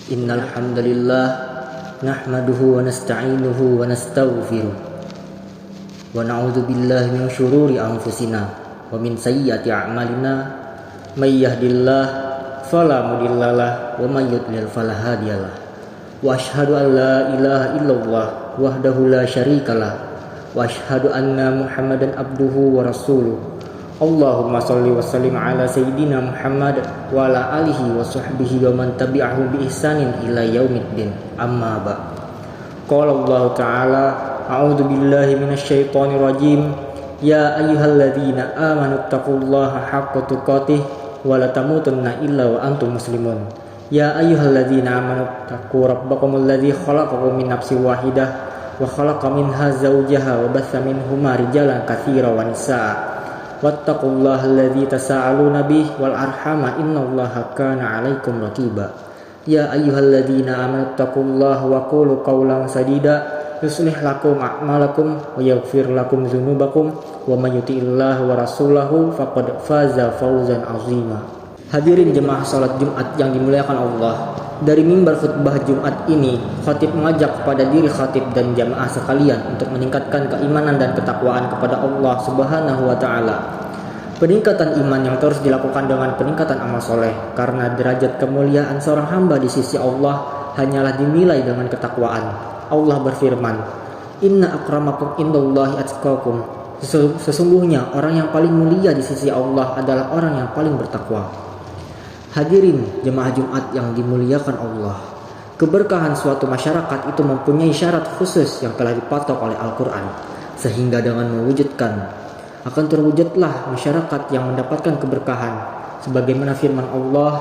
Innal hamdalillah nahmaduhu wa nasta'inuhu wa nastaghfiruh wa na'udzu billahi min syururi anfusina wa min sayyiati a'malina may yahdihillahu fala mudhillalah wa may yudlil fala hadiyalah wa asyhadu an la ilaha illallah wahdahu la syarikalah wa asyhadu anna Muhammadan abduhu wa rasuluh. Allahumma sholli wa sallim ala sayyidina Muhammad wa ala alihi wa sahbihi wa man tabi'ahu bi ihsanin ila yaumiddin. Amma ba'. Qala Allah Ta'ala, a'udzu billahi minasy syaithanir rajim. Ya ayyuhalladzina amanu taqullaha haqqa tuqatih wa la tamutunna illa wa antum muslimun. Ya ayyuhalladzina amanu taqu rabbakumul ladzi khalaqakum min nafsin wahidah wa khalaqa minha zawjaha wa batha minhuma rijalan katsiran wa nisaa'a. Wattaqullaha alladzi tasaaluna bihi wal arhama innallaha kana 'alaikum raqiba. Ya ayyuhalladzina amanu taqullaha wa qulu qawlan sadida yuslih lakum a'malakum wa yaghfir lakum dzunubakum wa may yuti'illaha wa rasulahu faqad faza fawzan 'azima. Hadirin jemaah salat Jumat yang dimuliakan Allah. Dari mimbar khutbah Jumat ini, khatib mengajak kepada diri khatib dan jamaah sekalian untuk meningkatkan keimanan dan ketakwaan kepada Allah Subhanahu wa Ta'ala. Peningkatan iman yang terus dilakukan dengan peningkatan amal soleh, karena derajat kemuliaan seorang hamba di sisi Allah hanyalah dinilai dengan ketakwaan. Allah berfirman, Inna akramakum indallahi atqakum. Sesungguhnya orang yang paling mulia di sisi Allah adalah orang yang paling bertakwa. Hadirin jemaah Jumat yang dimuliakan Allah, keberkahan suatu masyarakat itu mempunyai syarat khusus yang telah dipatok oleh Al-Quran, sehingga dengan mewujudkan akan terwujudlah masyarakat yang mendapatkan keberkahan, sebagaimana firman Allah,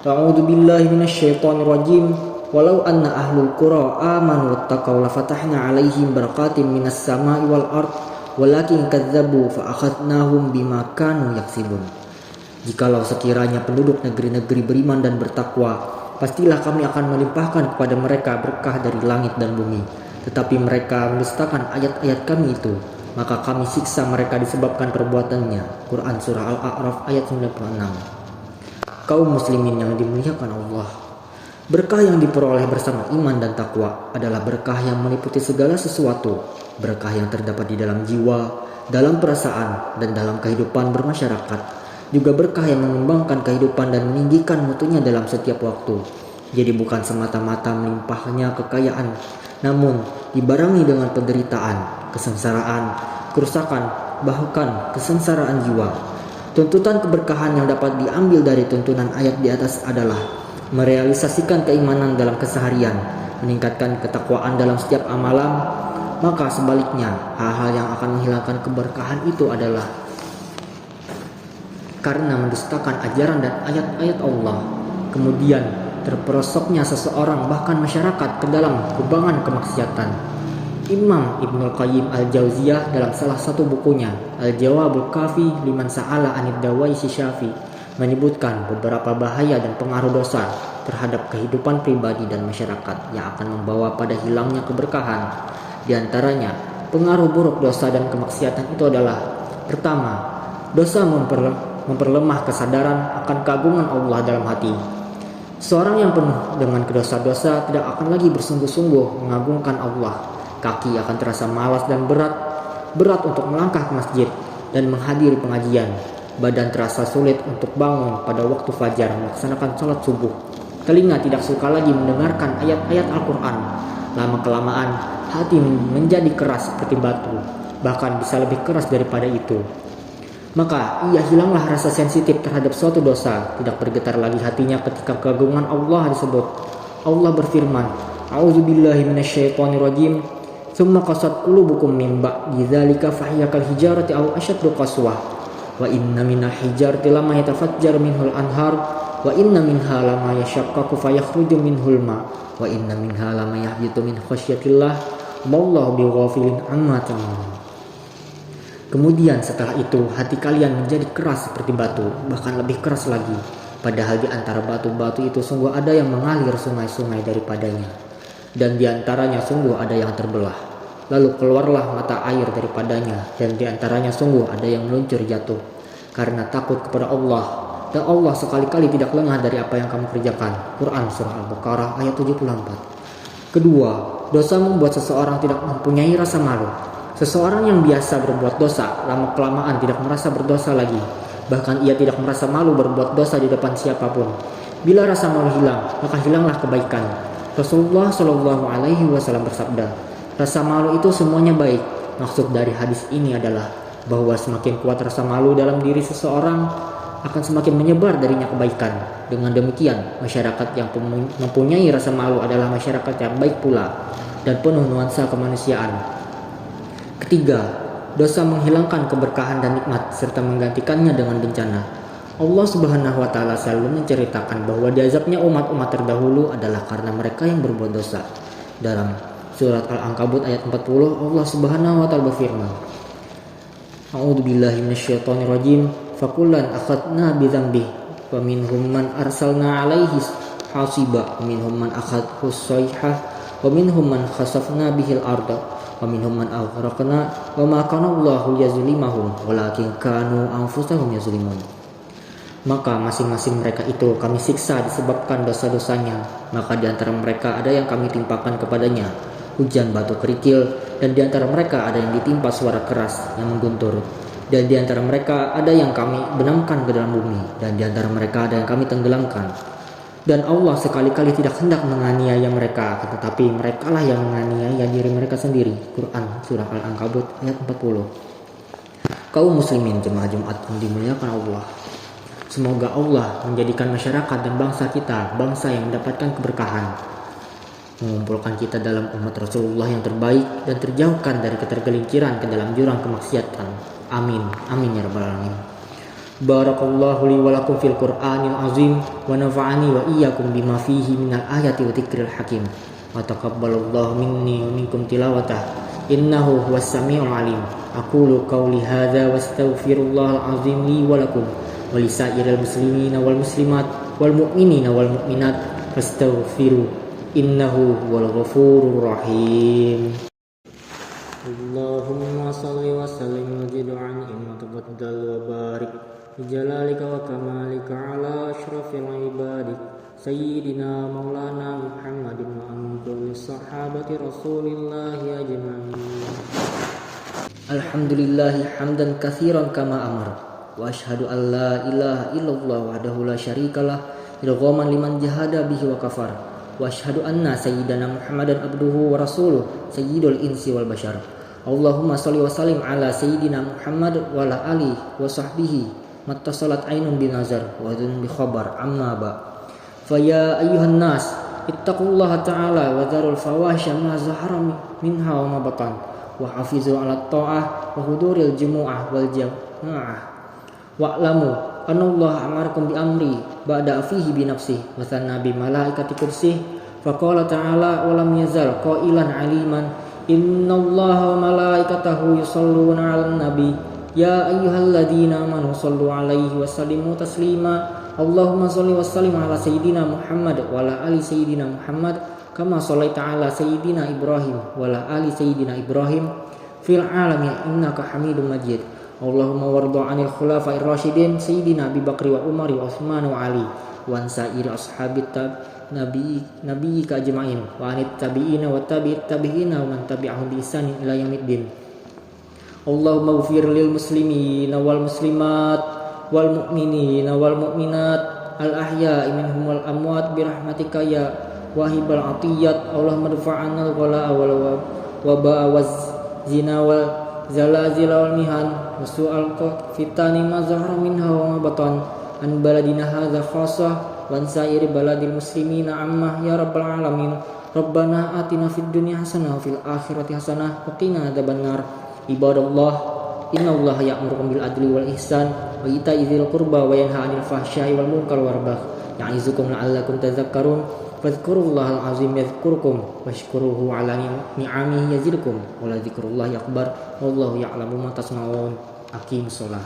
A'udzu billahi minasyaitonir rajim. Walau anna ahlul qura amanu wattaqaw lafatahna 'alaihim barakatim minas sama'i wal ard walakin kadzdzabu fa akhadnahum bima kanu yaksibun. Jikalau sekiranya penduduk negeri-negeri beriman dan bertakwa, pastilah kami akan melimpahkan kepada mereka berkah dari langit dan bumi. Tetapi mereka mendustakan ayat-ayat kami itu, maka kami siksa mereka disebabkan perbuatannya. Quran Surah Al-A'raf ayat 96. Kaum muslimin yang dimuliakan Allah, berkah yang diperoleh bersama iman dan takwa adalah berkah yang meliputi segala sesuatu. Berkah yang terdapat di dalam jiwa, dalam perasaan, dan dalam kehidupan bermasyarakat. Juga berkah yang mengembangkan kehidupan dan meninggikan mutunya dalam setiap waktu. Jadi bukan semata-mata melimpahnya kekayaan, namun dibarengi dengan penderitaan, kesengsaraan, kerusakan, bahkan kesengsaraan jiwa. Tuntutan keberkahan yang dapat diambil dari tuntunan ayat di atas adalah merealisasikan keimanan dalam keseharian, meningkatkan ketakwaan dalam setiap amalan. Maka sebaliknya, hal-hal yang akan menghilangkan keberkahan itu adalah karena mendustakan ajaran dan ayat-ayat Allah, kemudian terperosoknya seseorang bahkan masyarakat ke dalam kubangan kemaksiatan. Imam Ibnul Qayyim Al-Jauziyah dalam salah satu bukunya Al-Jawabul Kafi liman sa'ala anid dawaisi syafi menyebutkan beberapa bahaya dan pengaruh dosa terhadap kehidupan pribadi dan masyarakat yang akan membawa pada hilangnya keberkahan. Di antaranya, pengaruh buruk dosa dan kemaksiatan itu adalah: pertama, dosa memperlemah kesadaran akan keagungan Allah dalam hati. Seorang yang penuh dengan dosa-dosa tidak akan lagi bersungguh-sungguh mengagungkan Allah. Kaki akan terasa malas dan berat untuk melangkah ke masjid dan menghadiri pengajian. Badan terasa sulit untuk bangun pada waktu fajar melaksanakan sholat subuh. Telinga tidak suka lagi mendengarkan ayat-ayat Al-Quran. Lama-kelamaan hati menjadi keras seperti batu, bahkan bisa lebih keras daripada itu. Maka ia hilanglah rasa sensitif terhadap suatu dosa, tidak bergetar lagi hatinya ketika keagungan Allah disebut. Allah berfirman, A'udzu billahi minasyaitonir rajim. Tsumma qasat qulubukum min ba'di dzalika fahiya kal hijarati aw ashaddu qaswah. Wa inna minal hijarati lama yatafajjaru minhul anhar wa inna minha lama yashaqqaqu fayakhruju minhul ma wa inna minha lama yahbitu min khasyatillah wallahu bighafilin amma ta'malun. Kemudian setelah itu hati kalian menjadi keras seperti batu, bahkan lebih keras lagi. Padahal di antara batu-batu itu sungguh ada yang mengalir sungai-sungai daripadanya, dan di antaranya sungguh ada yang terbelah. Lalu keluarlah mata air daripadanya, dan di antaranya sungguh ada yang meluncur jatuh. Karena takut kepada Allah, dan Allah sekali-kali tidak lengah dari apa yang kamu kerjakan. Quran Surah Al-Baqarah ayat 74. Kedua, dosa membuat seseorang tidak mempunyai rasa malu. Seseorang yang biasa berbuat dosa, lama-kelamaan tidak merasa berdosa lagi. Bahkan ia tidak merasa malu berbuat dosa di depan siapapun. Bila rasa malu hilang, maka hilanglah kebaikan. Rasulullah Shallallahu Alaihi Wasallam bersabda, rasa malu itu semuanya baik. Maksud dari hadis ini adalah bahwa semakin kuat rasa malu dalam diri seseorang, akan semakin menyebar darinya kebaikan. Dengan demikian, masyarakat yang mempunyai rasa malu adalah masyarakat yang baik pula dan penuh nuansa kemanusiaan. Ketiga, dosa menghilangkan keberkahan dan nikmat serta menggantikannya dengan bencana. Allah Subhanahu wa taala selalu menceritakan bahwa diazabnya umat-umat terdahulu adalah karena mereka yang berbuat dosa. Dalam surat Al-Ankabut ayat 40, Allah Subhanahu wa taala berfirman, A'udzubillahi minasyaitonirrajim. Fakullan akhadna bidzambih wa minhum man arsalna alaihi hasiba wa minhum man akhadhu sayhah wa minhum man khasafna bihil arda wa minhum man aghraqna wa ma kana Allahu yazlimahum walakin kanu anfusahum yazlimun. Maka masing-masing mereka itu kami siksa disebabkan dosa-dosanya. Maka di antara mereka ada yang kami timpakan kepadanya hujan batu kerikil, dan di antara mereka ada yang ditimpa suara keras yang mengguntur. Dan di antara mereka ada yang kami benamkan ke dalam bumi, dan di antara mereka ada yang kami tenggelamkan. Dan Allah sekali-kali tidak hendak menganiaya mereka, tetapi merekalah yang menganiaya diri mereka sendiri. Quran Surah Al-Ankabut ayat 40. Kaum muslimin jemaah Jumat yang dimuliakan Allah, semoga Allah menjadikan masyarakat dan bangsa kita bangsa yang mendapatkan keberkahan, mengumpulkan kita dalam umat Rasulullah yang terbaik, dan terjauhkan dari ketergelinciran ke dalam jurang kemaksiatan. Amin. Amin ya rabbal alamin. Barakallahu li wa lakum fil Qur'anil azim wa nafa'ani wa iyyakum bima fihi minal ayati wa dzikril hakim. Wa taqabbalallahu minni wa minkum tilawatah. Innahu huwas samiul alim. Aqulu qawli hadza wa astaghfirullahal azim li wa lakum wa lisairil muslimina wal muslimat wal mu'minina wal mu'minat fastaghfiru innahu huwal ghafurur rahim. Allahumma salli wa sallim wa zid anhum wa tabaddal wa barik bi jalalika wa kamalika ala asyrafil ibadik sayyidina maulana Muhammadin wa kulli sahabati rasulillahi ajma'in. Alhamdulillahi hamdan katsiran kama amara wa asyhadu an la ilaha illallah wahdahu la syarikalah irghaman liman jahada bihi wa kafar. Wa asyhadu anna sayyidana Muhammadan abduhu wa rasuluh sayyidul insi wal bashar. Allahumma sholli wa sallim ala sayyidina Muhammad wa ala alihi wa sahbihi mattasalat ainun binazar wa adun bi khabar amma ba. Fa ya ayyuhan nas ittaqullaha ta'ala wa dharul fawahisha ma zahara minha wa ma batan wa hafizu ala ta'ah wa huduril jumu'ah wal jamaah wa'lamu anallaha amarakum bi amri ba'da fihi bi nafsihi wa sanna bi malaikati kursih faqala ta'ala wa lam yazal qailan aliman innallaha wa malaikatahu yusholluna 'alan nabi ya ayyuhalladzina amanu shallu 'alaihi wa sallimu taslima. Allahumma shalli wa sallim ala sayyidina Muhammad wa ala ali sayyidina Muhammad kama shallaita ala sayyidina Ibrahim wa ala ali sayyidina Ibrahim fil alamin innaka Hamidum Majid. Allahumma warda 'anil khulafa'ir rasyidin sayyidina Abi Bakri wa Umar wa Utsman wa Ali wa ansa'iri ashabit nabiyyika ajma'in wa anit tabi'ina wa tabi'it tabi'ina wa man tabi'ahum bi ihsanin ila yaumiddin. Allahumma ighfir lil muslimina wal muslimat wal mu'minina wal mu'minat al ahya'i minhum wal amwat bi rahmatika ya wahibal atiyat. Allahumma dfa'anal ghala wal waba'a waz zina wal zalazil wal mihan wasu'al fitani ma zahara minha wa ma batan an baladina hadza khassah wa an sa'iri baladil muslimina amma ya rabbal alamin. Rabbana atina fid dunya hasanah wa fil akhirati hasanah wa qina adzabannar. Ibadallah innallaha ya'murukum bil adli wal ihsan wa ita'i dzil qurba wa yanha 'anil fahsya'i wal munkar wal baghi ya'izukum la'allakum tadhakkarun. Fadhkurullahal azim yadhkurkum washkuruhu 'ala ni'amihi yazidkum wa la dzikrullahi akbar wallahu ya'lamu ma tasna'un. Aqim shalah.